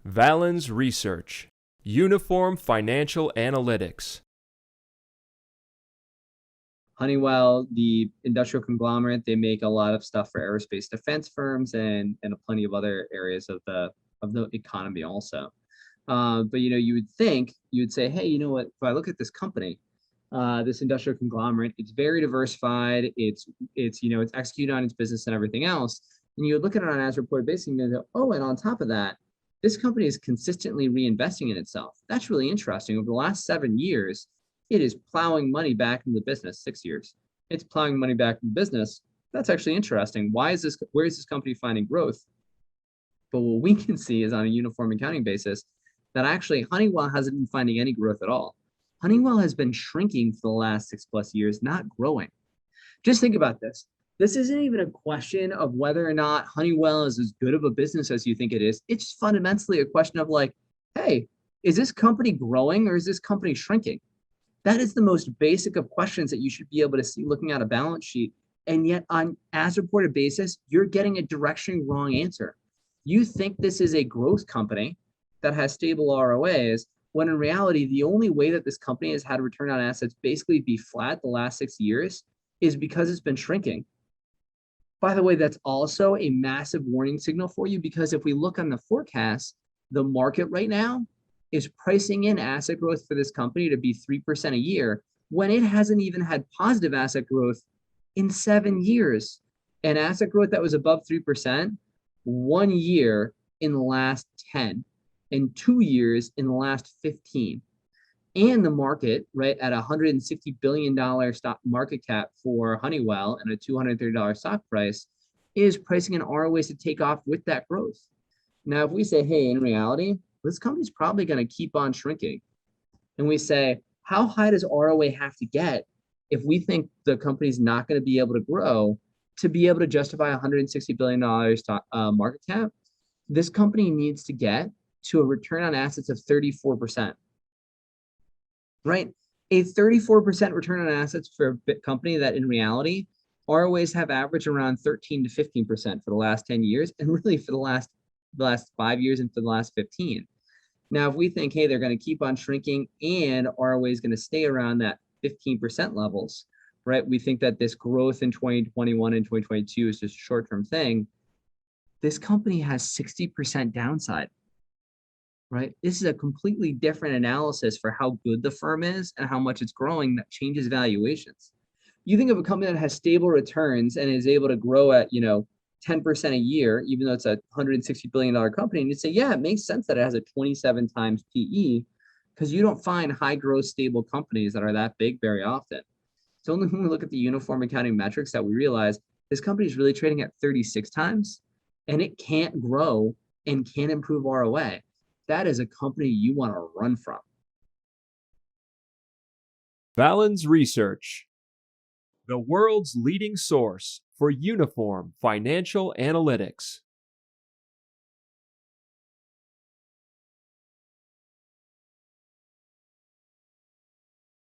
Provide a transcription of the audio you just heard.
Valens Research, Uniform Financial Analytics. Honeywell, the industrial conglomerate, they make a lot of stuff for aerospace defense firms and plenty of other areas of the economy also. But you would say, hey, you know what? If I look at this company, this industrial conglomerate, it's very diversified. It's executed on its business and everything else. And you would look at it on an as reported basis and you go, oh, and on top of that, this company is consistently reinvesting in itself. That's really interesting. Over the last 7 years, it is plowing money back into the business. 6 years, it's plowing money back into the business. That's actually interesting. Where is this company finding growth? But what we can see is on a uniform accounting basis that actually Honeywell hasn't been finding any growth at all. Honeywell has been shrinking for the last 6+ years, not growing. Just think about this. This isn't even a question of whether or not Honeywell is as good of a business as you think it is. It's fundamentally a question of like, hey, is this company growing or is this company shrinking? That is the most basic of questions that you should be able to see looking at a balance sheet. And yet on as reported basis, you're getting a directionally wrong answer. You think this is a growth company that has stable ROAs, when in reality, the only way that this company has had return on assets basically be flat the last 6 years is because it's been shrinking. By the way, that's also a massive warning signal for you, because if we look on the forecast, the market right now is pricing in asset growth for this company to be 3% a year when it hasn't even had positive asset growth in 7 years. And asset growth that was above 3% 1 year in the last 10 and 2 years in the last 15. And the market, right, at $160 billion stock market cap for Honeywell and a $230 stock price is pricing in ROAs to take off with that growth. Now, if we say, hey, in reality, this company's probably going to keep on shrinking. And we say, how high does ROA have to get if we think the company's not going to be able to grow to be able to justify $160 billion stock, market cap? This company needs to get to a return on assets of 34%. Right? A 34% return on assets for a company that in reality, ROAs have averaged around 13 to 15% for the last 10 years, and really for the last 5 years and for the last 15. Now, if we think, hey, they're going to keep on shrinking and ROA is going to stay around that 15% levels, right? We think that this growth in 2021 and 2022 is just a short-term thing. This company has 60% downside. Right? This is a completely different analysis for how good the firm is and how much it's growing that changes valuations. You think of a company that has stable returns and is able to grow at, 10% a year, even though it's a $160 billion company, and you say, yeah, it makes sense that it has a 27 times PE, because you don't find high growth, stable companies that are that big very often. It's only when we look at the uniform accounting metrics that we realize this company is really trading at 36 times and it can't grow and can't improve ROA. That is a company you want to run from. Valens Research, the world's leading source for uniform financial analytics.